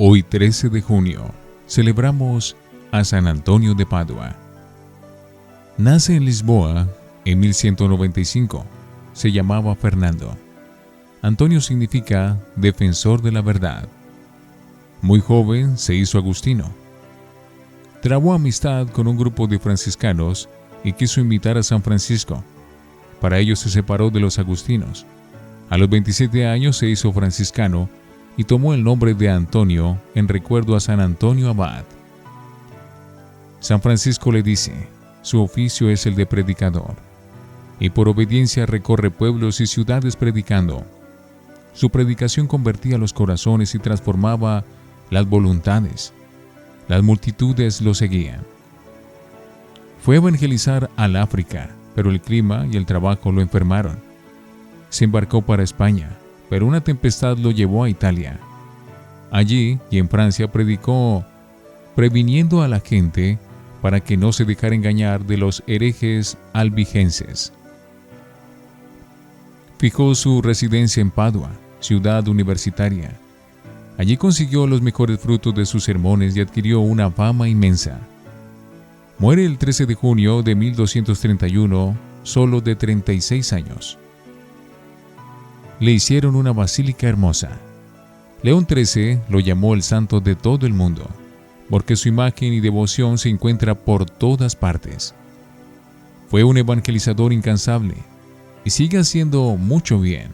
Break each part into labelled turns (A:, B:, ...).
A: Hoy 13 de junio celebramos a San Antonio de Padua. Nace en Lisboa en 1195. Se llamaba Fernando. Antonio significa defensor de la verdad. Muy joven se hizo agustino. Trabó amistad con un grupo de franciscanos y quiso invitar a San Francisco. Para ello se separó de los agustinos. A los 27 años se hizo franciscano y tomó el nombre de Antonio en recuerdo a San Antonio Abad. San Francisco le dice, su oficio es el de predicador, y por obediencia recorre pueblos y ciudades predicando. Su predicación convertía los corazones y transformaba las voluntades. Las multitudes lo seguían. Fue a evangelizar al África, pero el clima y el trabajo lo enfermaron. Se embarcó para España, pero una tempestad lo llevó a Italia. Allí y en Francia predicó, previniendo a la gente para que no se dejara engañar de los herejes albigenses. Fijó su residencia en Padua, ciudad universitaria. Allí consiguió los mejores frutos de sus sermones y adquirió una fama inmensa. Muere el 13 de junio de 1231, solo de 36 años. Le hicieron una basílica hermosa. León XIII lo llamó el santo de todo el mundo, porque su imagen y devoción se encuentra por todas partes. Fue un evangelizador incansable y sigue haciendo mucho bien.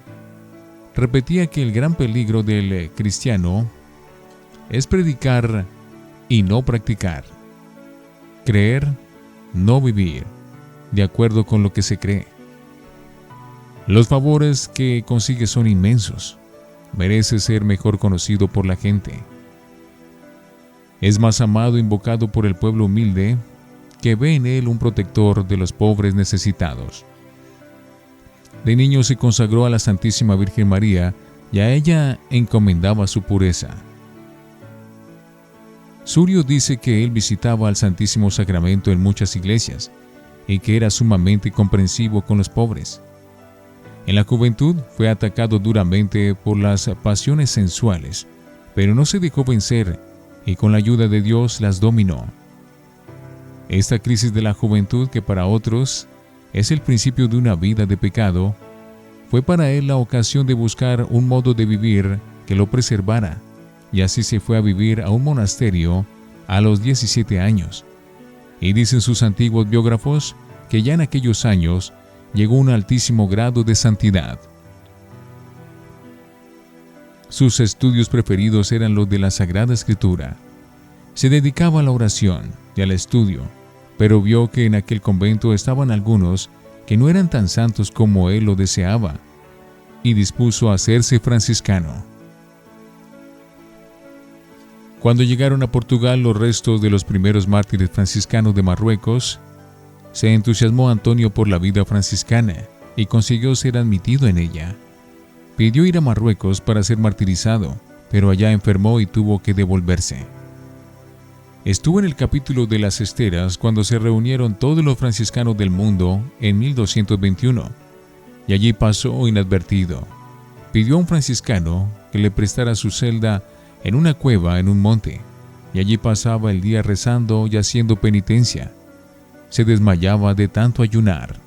A: Repetía que el gran peligro del cristiano es predicar y no practicar, creer, no vivir, de acuerdo con lo que se cree. Los favores que consigue son inmensos. Merece ser mejor conocido por la gente. Es más amado e invocado por el pueblo humilde, que ve en él un protector de los pobres necesitados. De niño se consagró a la Santísima Virgen María y a ella encomendaba su pureza. Surio dice que él visitaba al Santísimo Sacramento en muchas iglesias y que era sumamente comprensivo con los pobres. En la juventud fue atacado duramente por las pasiones sensuales, pero no se dejó vencer y con la ayuda de Dios las dominó. Esta crisis de la juventud, que para otros es el principio de una vida de pecado, fue para él la ocasión de buscar un modo de vivir que lo preservara, y así se fue a vivir a un monasterio a los 17 años. Y dicen sus antiguos biógrafos que ya en aquellos años llegó a un altísimo grado de santidad. Sus estudios preferidos eran los de la Sagrada Escritura. Se dedicaba a la oración y al estudio, pero vio que en aquel convento estaban algunos que no eran tan santos como él lo deseaba, y dispuso a hacerse franciscano. Cuando llegaron a Portugal los restos de los primeros mártires franciscanos de Marruecos, se entusiasmó Antonio por la vida franciscana y consiguió ser admitido en ella. Pidió ir a Marruecos para ser martirizado, pero allá enfermó y tuvo que devolverse. Estuvo en el capítulo de las esteras cuando se reunieron todos los franciscanos del mundo en 1221, y allí pasó inadvertido. Pidió a un franciscano que le prestara su celda en una cueva en un monte, y allí pasaba el día rezando y haciendo penitencia. Se desmayaba de tanto ayunar.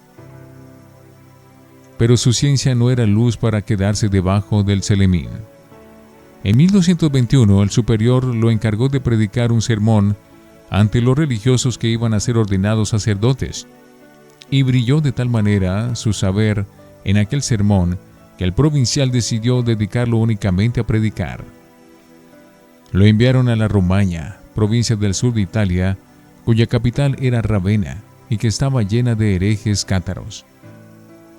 A: Pero su ciencia no era luz para quedarse debajo del celemín. En 1221 el superior lo encargó de predicar un sermón ante los religiosos que iban a ser ordenados sacerdotes, y brilló de tal manera su saber en aquel sermón que el provincial decidió dedicarlo únicamente a predicar. Lo enviaron a la Romaña, provincia del sur de Italia, cuya capital era Ravenna y que estaba llena de herejes cátaros.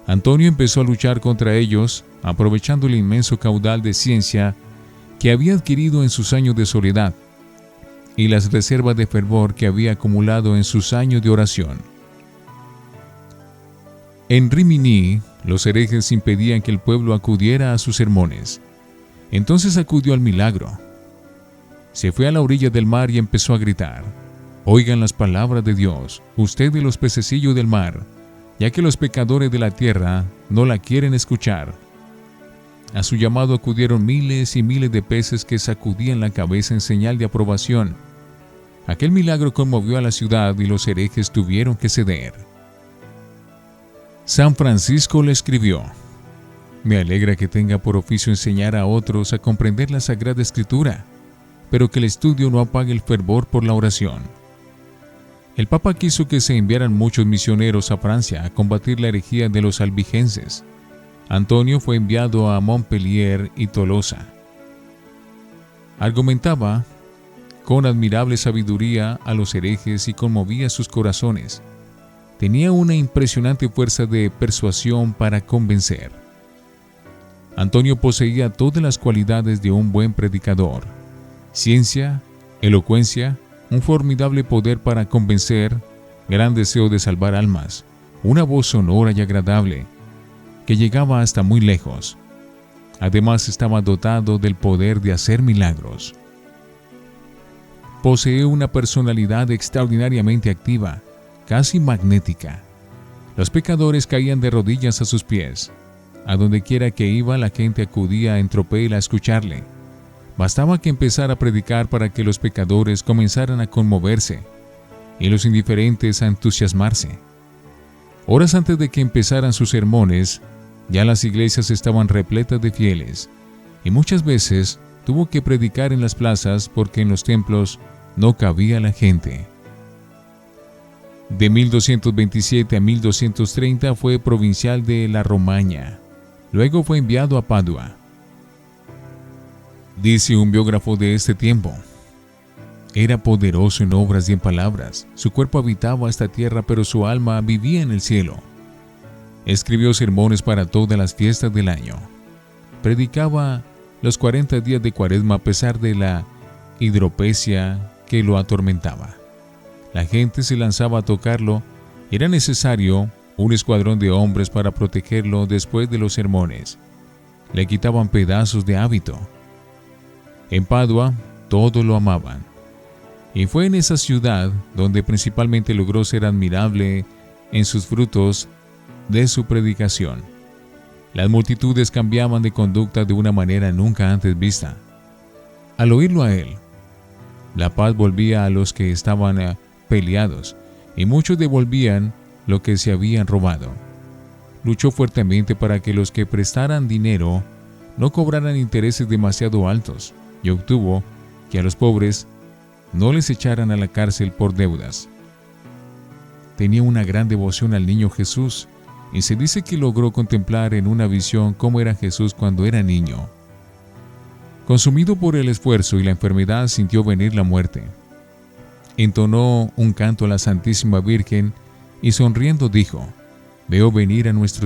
A: Antonio empezó a luchar contra ellos, aprovechando el inmenso caudal de ciencia que había adquirido en sus años de soledad y las reservas de fervor que había acumulado en sus años de oración. En Rimini, los herejes impedían que el pueblo acudiera a sus sermones. Entonces acudió al milagro. Se fue a la orilla del mar y empezó a gritar: «Oigan las palabras de Dios, ustedes los pececillos del mar, ya que los pecadores de la tierra no la quieren escuchar». A su llamado acudieron miles y miles de peces que sacudían la cabeza en señal de aprobación. Aquel milagro conmovió a la ciudad y los herejes tuvieron que ceder. San Francisco le escribió: me alegra que tenga por oficio enseñar a otros a comprender la Sagrada Escritura, pero que el estudio no apague el fervor por la oración. El Papa quiso que se enviaran muchos misioneros a Francia a combatir la herejía de los albigenses. Antonio fue enviado a Montpellier y Tolosa. Argumentaba con admirable sabiduría a los herejes y conmovía sus corazones. Tenía una impresionante fuerza de persuasión para convencer. Antonio poseía todas las cualidades de un buen predicador: ciencia, elocuencia, un formidable poder para convencer, gran deseo de salvar almas, una voz sonora y agradable, que llegaba hasta muy lejos. Además, estaba dotado del poder de hacer milagros. Posee una personalidad extraordinariamente activa, casi magnética. Los pecadores caían de rodillas a sus pies. A donde quiera que iba, la gente acudía en tropel a escucharle. Bastaba que empezara a predicar para que los pecadores comenzaran a conmoverse y los indiferentes a entusiasmarse. Horas antes de que empezaran sus sermones, ya las iglesias estaban repletas de fieles, y muchas veces tuvo que predicar en las plazas porque en los templos no cabía la gente. De 1227 a 1230 fue provincial de la Romaña. Luego fue enviado a Padua. Dice un biógrafo de este tiempo: era poderoso en obras y en palabras. Su cuerpo habitaba esta tierra, pero su alma vivía en el cielo. Escribió sermones para todas las fiestas del año. Predicaba los 40 días de Cuaresma a pesar de la hidropesia que lo atormentaba. La gente se lanzaba a tocarlo. Era necesario un escuadrón de hombres para protegerlo después de los sermones. Le quitaban pedazos de hábito. En Padua todos lo amaban. Y fue en esa ciudad donde principalmente logró ser admirable en sus frutos de su predicación. Las multitudes cambiaban de conducta de una manera nunca antes vista. Al oírlo a él, la paz volvía a los que estaban peleados, y muchos devolvían lo que se habían robado. Luchó fuertemente para que los que prestaran dinero no cobraran intereses demasiado altos, y obtuvo que a los pobres no les echaran a la cárcel por deudas. Tenía una gran devoción al niño Jesús, y se dice que logró contemplar en una visión cómo era Jesús cuando era niño. Consumido por el esfuerzo y la enfermedad, sintió venir la muerte. Entonó un canto a la Santísima Virgen y sonriendo dijo: veo venir a nuestro